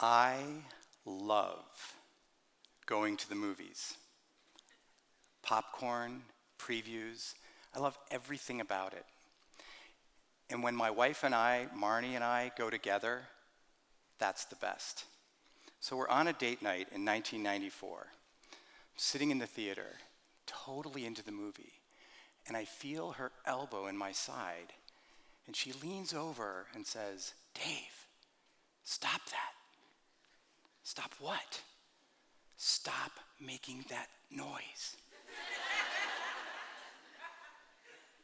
I love going to the movies. Popcorn, previews, I love everything about it. And when my wife and I, Marnie and I, go together, that's the best. So we're on a date night in 1994, sitting in the theater, totally into the movie, and I feel her elbow in my side, and she leans over and says, "Dave, stop that." Stop what? Stop making that noise.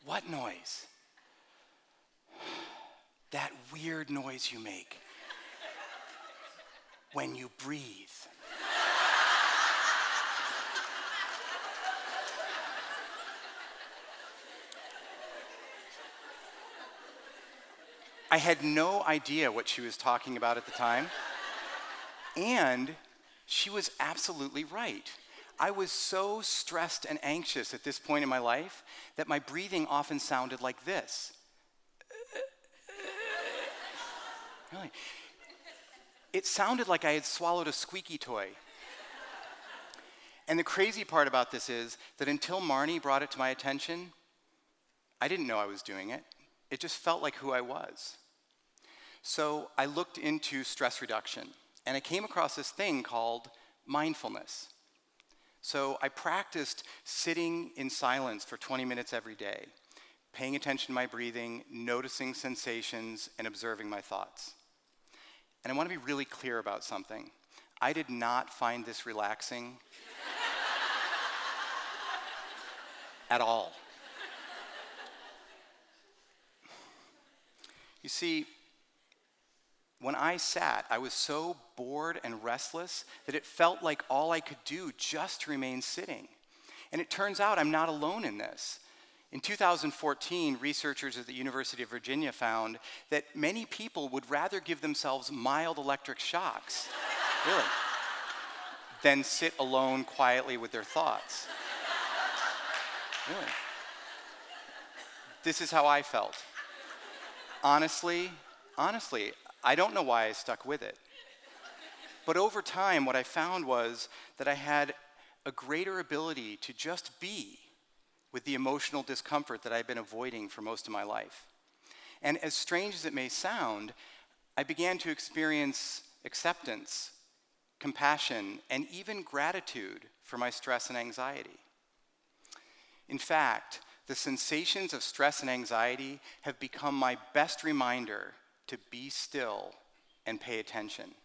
What noise? That weird noise you make when you breathe. I had no idea what she was talking about at the time, and she was absolutely right. I was so stressed and anxious at this point in my life that my breathing often sounded like this. Really. It sounded like I had swallowed a squeaky toy. And the crazy part about this is that until Marnie brought it to my attention, I didn't know I was doing it. It just felt like who I was. So I looked into stress reduction, and I came across this thing called mindfulness. So I practiced sitting in silence for 20 minutes every day, paying attention to my breathing, noticing sensations, and observing my thoughts. And I want to be really clear about something. I did not find this relaxing at all. You see, when I sat, I was so bored and restless that it felt like all I could do just to remain sitting. And it turns out I'm not alone in this. In 2014, researchers at the University of Virginia found that many people would rather give themselves mild electric shocks, really, than sit alone quietly with their thoughts. Really. This is how I felt. Honestly, I don't know why I stuck with it. But over time, what I found was that I had a greater ability to just be with the emotional discomfort that I've been avoiding for most of my life. And as strange as it may sound, I began to experience acceptance, compassion, and even gratitude for my stress and anxiety. In fact, the sensations of stress and anxiety have become my best reminder to be still and pay attention.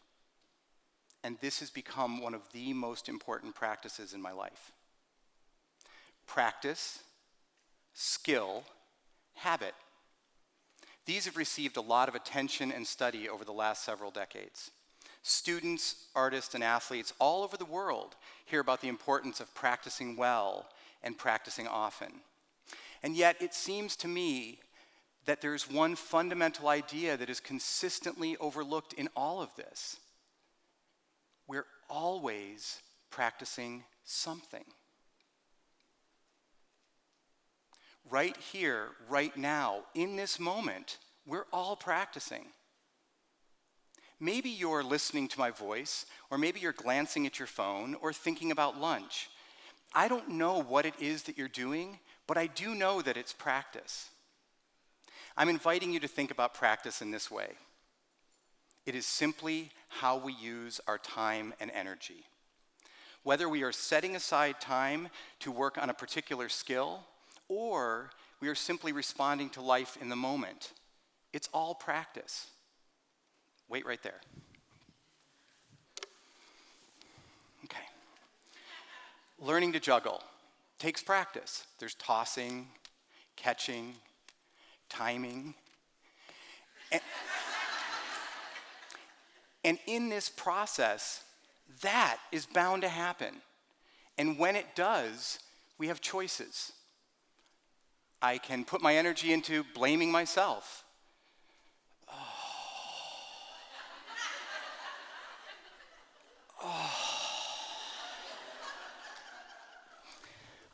And this has become one of the most important practices in my life. Practice, skill, habit. These have received a lot of attention and study over the last several decades. Students, artists, and athletes all over the world hear about the importance of practicing well and practicing often. And yet it seems to me that there's one fundamental idea that is consistently overlooked in all of this. We're always practicing something. Right here, right now, in this moment, we're all practicing. Maybe you're listening to my voice, or maybe you're glancing at your phone, or thinking about lunch. I don't know what it is that you're doing, but I do know that it's practice. I'm inviting you to think about practice in this way. It is simply how we use our time and energy. Whether we are setting aside time to work on a particular skill, or we are simply responding to life in the moment, it's all practice. Wait right there. Okay. Learning to juggle takes practice. There's tossing, catching, timing. And in this process, that is bound to happen. And when it does, we have choices. I can put my energy into blaming myself.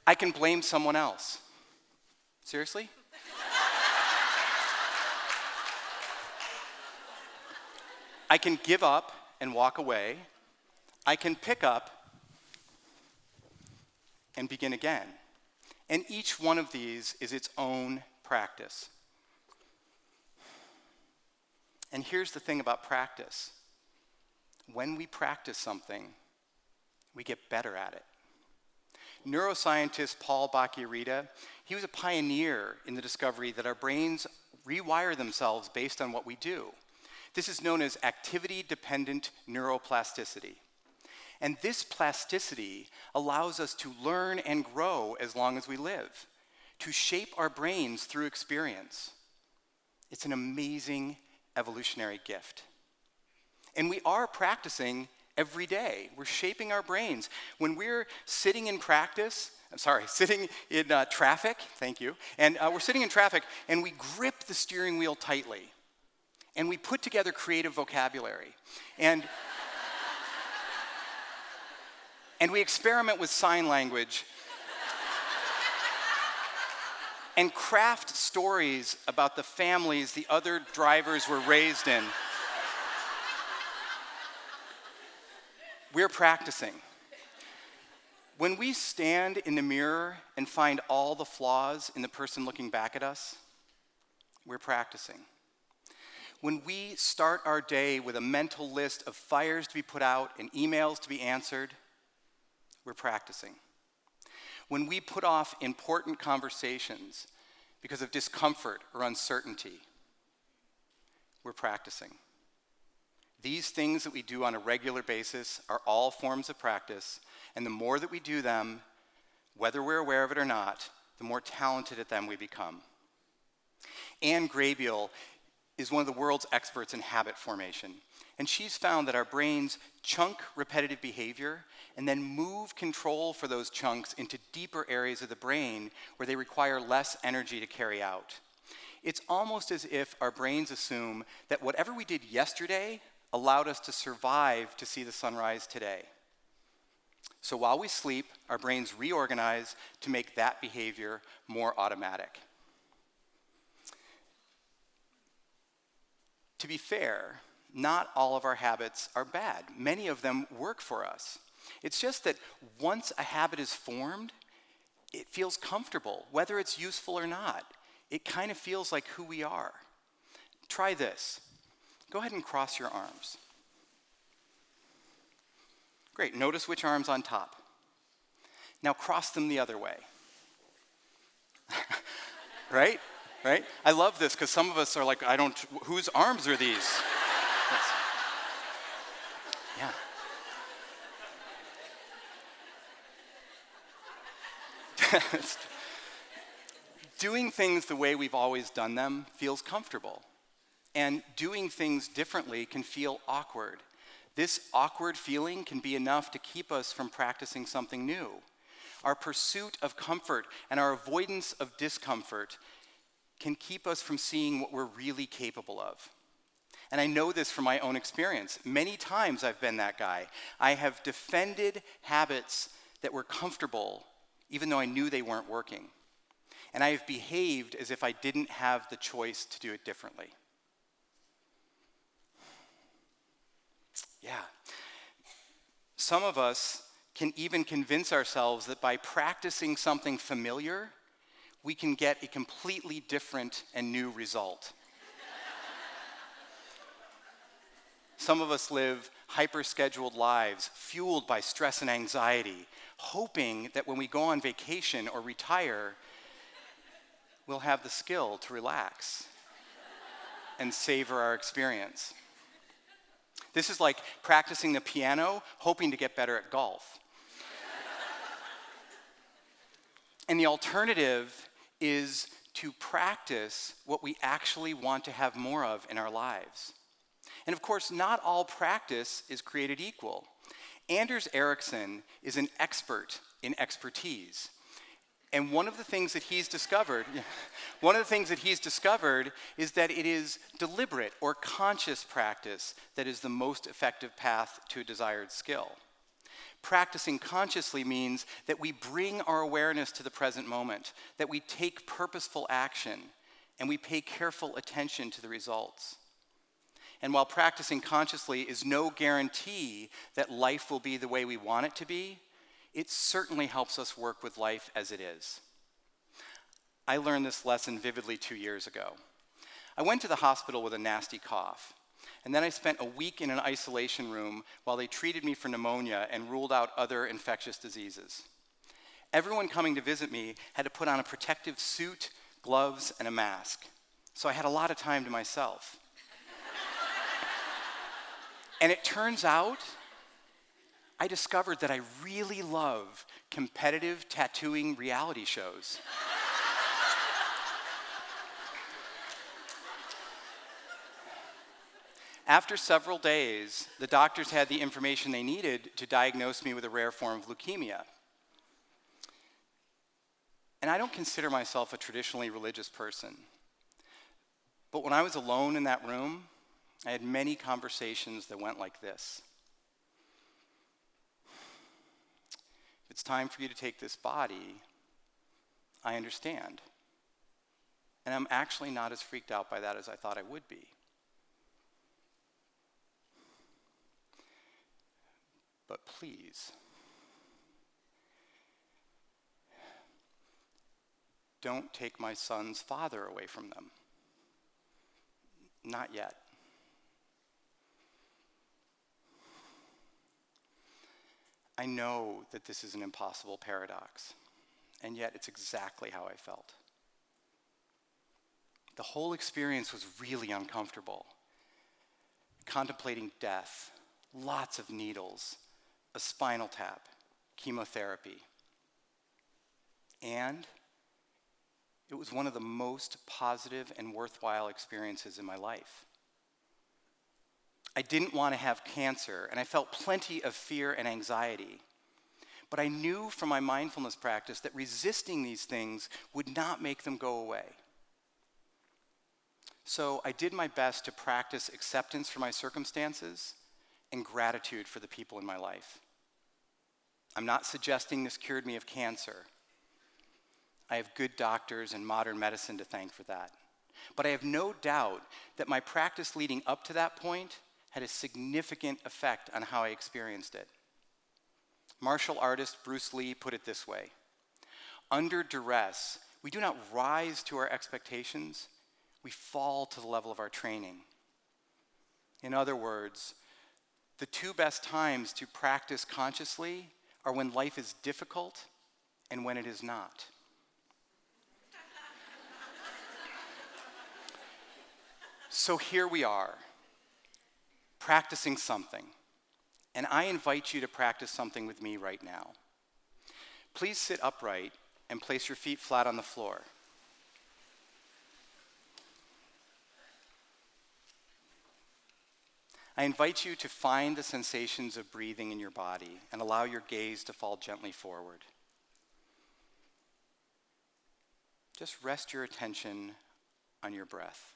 I can blame someone else. Seriously? I can give up and walk away. I can pick up and begin again. And each one of these is its own practice. And here's the thing about practice. When we practice something, we get better at it. Neuroscientist Paul Bacchiarita, he was a pioneer in the discovery that our brains rewire themselves based on what we do. This is known as activity-dependent neuroplasticity. And this plasticity allows us to learn and grow as long as we live, to shape our brains through experience. It's an amazing evolutionary gift. And we are practicing every day. We're shaping our brains. When we're sitting in traffic, thank you, and we're sitting in traffic and we grip the steering wheel tightly and we put together creative vocabulary and we experiment with sign language and craft stories about the families the other drivers were raised in. We're practicing. When we stand in the mirror and find all the flaws in the person looking back at us, we're practicing. When we start our day with a mental list of fires to be put out and emails to be answered, we're practicing. When we put off important conversations because of discomfort or uncertainty, we're practicing. These things that we do on a regular basis are all forms of practice, and the more that we do them, whether we're aware of it or not, the more talented at them we become. Anne Graybiel is one of the world's experts in habit formation, and she's found that our brains chunk repetitive behavior and then move control for those chunks into deeper areas of the brain where they require less energy to carry out. It's almost as if our brains assume that whatever we did yesterday allowed us to survive to see the sunrise today. So while we sleep, our brains reorganize to make that behavior more automatic. To be fair, not all of our habits are bad. Many of them work for us. It's just that once a habit is formed, it feels comfortable, whether it's useful or not. It kind of feels like who we are. Try this. Go ahead and cross your arms. Great, notice which arm's on top. Now cross them the other way. Right? Right? I love this because some of us are like, whose arms are these? Yeah. Doing things the way we've always done them feels comfortable. And doing things differently can feel awkward. This awkward feeling can be enough to keep us from practicing something new. Our pursuit of comfort and our avoidance of discomfort can keep us from seeing what we're really capable of. And I know this from my own experience. Many times I've been that guy. I have defended habits that were comfortable, even though I knew they weren't working. And I have behaved as if I didn't have the choice to do it differently. Yeah. Some of us can even convince ourselves that by practicing something familiar, we can get a completely different and new result. Some of us live hyper-scheduled lives, fueled by stress and anxiety, hoping that when we go on vacation or retire, we'll have the skill to relax and savor our experience. This is like practicing the piano, hoping to get better at golf. And the alternative is to practice what we actually want to have more of in our lives. And of course, not all practice is created equal. Anders Ericsson is an expert in expertise. And one of the things that he's discovered is that it is deliberate or conscious practice that is the most effective path to a desired skill. Practicing consciously means that we bring our awareness to the present moment, that we take purposeful action, and we pay careful attention to the results. And while practicing consciously is no guarantee that life will be the way we want it to be, it certainly helps us work with life as it is. I learned this lesson vividly 2 years ago. I went to the hospital with a nasty cough, and then I spent a week in an isolation room while they treated me for pneumonia and ruled out other infectious diseases. Everyone coming to visit me had to put on a protective suit, gloves, and a mask, so I had a lot of time to myself. And it turns out, I discovered that I really love competitive tattooing reality shows. After several days, the doctors had the information they needed to diagnose me with a rare form of leukemia. And I don't consider myself a traditionally religious person. But when I was alone in that room, I had many conversations that went like this. If it's time for you to take this body, I understand. And I'm actually not as freaked out by that as I thought I would be. But please, don't take my son's father away from them. Not yet. I know that this is an impossible paradox, and yet it's exactly how I felt. The whole experience was really uncomfortable. Contemplating death, lots of needles, a spinal tap, chemotherapy. And it was one of the most positive and worthwhile experiences in my life. I didn't want to have cancer, and I felt plenty of fear and anxiety. But I knew from my mindfulness practice that resisting these things would not make them go away. So I did my best to practice acceptance for my circumstances and gratitude for the people in my life. I'm not suggesting this cured me of cancer. I have good doctors and modern medicine to thank for that. But I have no doubt that my practice leading up to that point had a significant effect on how I experienced it. Martial artist Bruce Lee put it this way: under duress, we do not rise to our expectations, we fall to the level of our training. In other words, the two best times to practice consciously are when life is difficult and when it is not. So here we are, practicing something, and I invite you to practice something with me right now. Please sit upright and place your feet flat on the floor. I invite you to find the sensations of breathing in your body and allow your gaze to fall gently forward. Just rest your attention on your breath.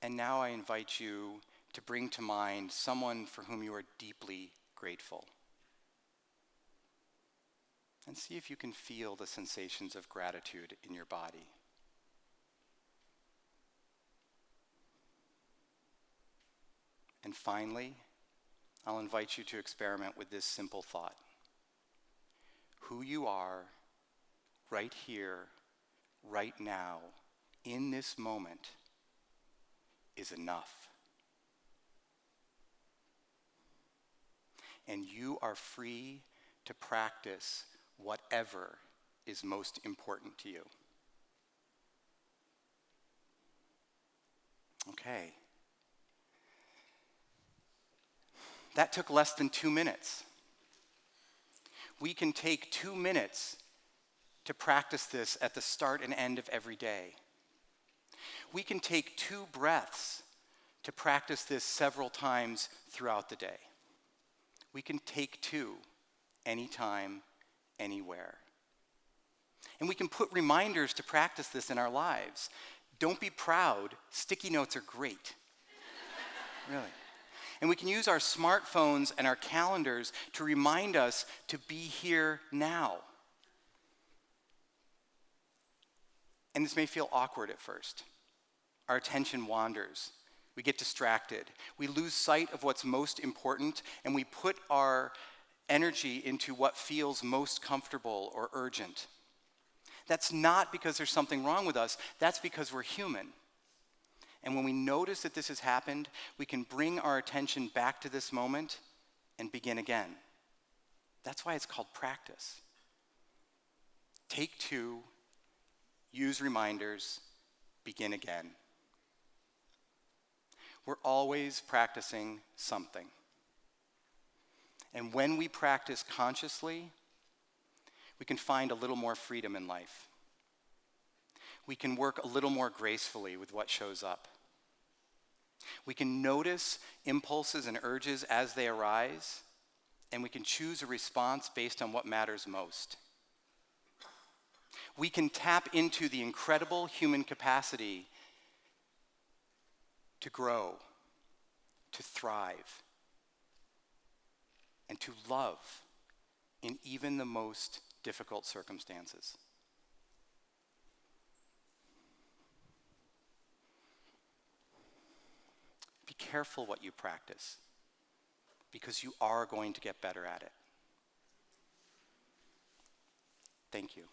And now I invite you to bring to mind someone for whom you are deeply grateful. And see if you can feel the sensations of gratitude in your body. And finally, I'll invite you to experiment with this simple thought. Who you are right here, right now, in this moment, is enough. And you are free to practice whatever is most important to you. Okay. That took less than 2 minutes. We can take 2 minutes to practice this at the start and end of every day. We can take 2 breaths to practice this several times throughout the day. We can take 2 anytime, anywhere. And we can put reminders to practice this in our lives. Don't be proud. Sticky notes are great. Really. And we can use our smartphones and our calendars to remind us to be here now. And this may feel awkward at first. Our attention wanders. We get distracted. We lose sight of what's most important, and we put our energy into what feels most comfortable or urgent. That's not because there's something wrong with us. That's because we're human. And when we notice that this has happened, we can bring our attention back to this moment and begin again. That's why it's called practice. Take 2, use reminders, begin again. We're always practicing something. And when we practice consciously, we can find a little more freedom in life. We can work a little more gracefully with what shows up. We can notice impulses and urges as they arise, and we can choose a response based on what matters most. We can tap into the incredible human capacity to grow, to thrive, and to love in even the most difficult circumstances. Be careful what you practice, because you are going to get better at it. Thank you.